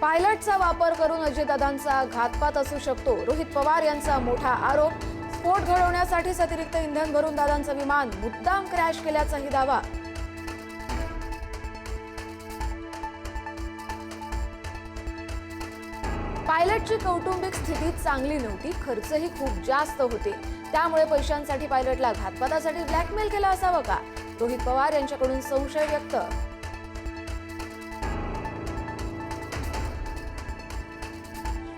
पायलटचा वापर करून अजितदादांचा घातपात असू शकतो. रोहित पवार यांचा मोठा आरोप. स्फोट घडवण्यासाठीच अतिरिक्त इंधन भरून दादांचं विमान मुद्दाम क्रॅश केल्याचाही दावा. पायलटची कौटुंबिक स्थिती चांगली नव्हती, खर्चही खूप जास्त होते. त्यामुळे पैशांसाठी पायलटला घातपातासाठी ब्लॅकमेल केलं असावं का? रोहित पवार यांच्याकडून संशय व्यक्त.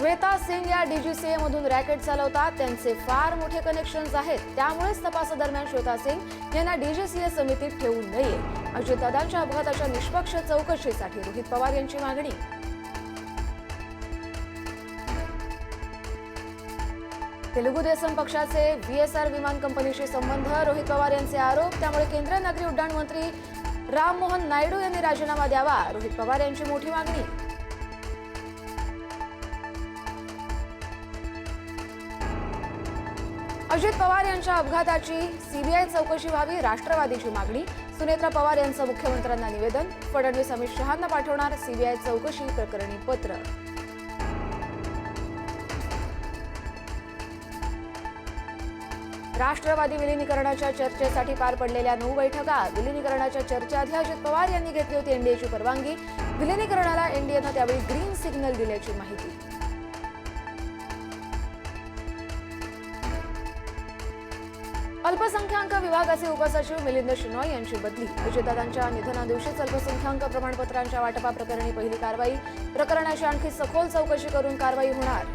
श्वेता सिंग या डीजीसीए मधून रॅकेट चालवतात. त्यांचे फार मोठे कनेक्शन्स आहेत. त्यामुळेच तपासादरम्यान श्वेता सिंग यांना डीजीसीए समितीत ठेवू नये. अजितदादांच्या अपघाताच्या निष्पक्ष चौकशीसाठी रोहित पवार यांची मागणी. तेलुगू देसम पक्षाचे व्हीएसआर विमान कंपनीशी संबंध. रोहित पवार यांचे आरोप. त्यामुळे केंद्रीय नागरी उड्डाण मंत्री राममोहन नायडू यांनी राजीनामा द्यावा. रोहित पवार यांची मोठी मागणी. अजित पवार यांच्या अपघाताची सीबीआय चौकशी व्हावी, राष्ट्रवादीची मागणी. सुनेत्रा पवार यांचं मुख्यमंत्र्यांना निवेदन. फडणवीस अमित शहांना पाठवणार सीबीआय चौकशी प्रकरणी पत्र. राष्ट्रवादी विलिनीकरणाच्या चर्चेसाठी पार पडलेल्या 9 बैठका. विलिनीकरणाच्या चर्चेआधी अजित पवार यांनी घेतली होती एनडीएची परवानगी. विलिनीकरणाला एनडीएनं त्यावेळी ग्रीन सिग्नल दिल्याची माहिती. अल्पसंख्याक विभागाचे उपसचिव मिलिंद शिनॉय यांची बदली. अजितदादांच्या निधनादिवशीच अल्पसंख्याक प्रमाणपत्रांच्या वाटपाप्रकरणी पहिली कारवाई. प्रकरणाची आणखी सखोल चौकशी करून कारवाई होणार.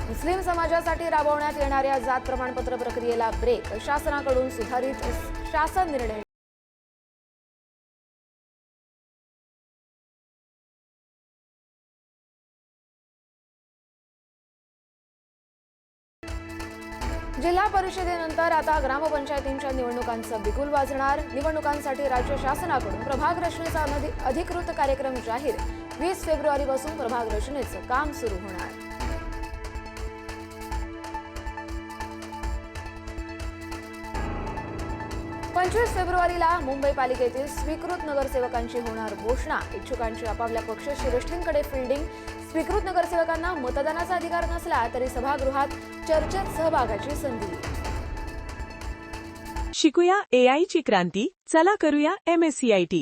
मुस्लिम समाजासाठी राबवण्यात येणाऱ्या जात प्रमाणपत्र प्रक्रियेला ब्रेक. शासनाकडून सुधारित शासन निर्णय. जिल्हा परिषदेनंतर आता ग्रामपंचायतींच्या निवडणुकांचं बिगुल वाजणार. निवडणुकांसाठी राज्य शासनाकडून प्रभाग रचनेचा अधिकृत कार्यक्रम जाहीर. 20 फेब्रुवारीपासून प्रभाग रचनेचं काम सुरू होणार. 25 फेब्रुवारीला मुंबई पालिकेतील स्वीकृत नगरसेवकांची होणार घोषणा. इच्छुकांची आपापल्या पक्ष श्रेष्ठींकडे फिल्डिंग. स्वीकृत नगरसेवकांना मतदानाचा अधिकार नसला तरी सभागृहात चर्चेत सहभागाची संधी. शिकूया एआयची क्रांती. चला करूया MSCIT.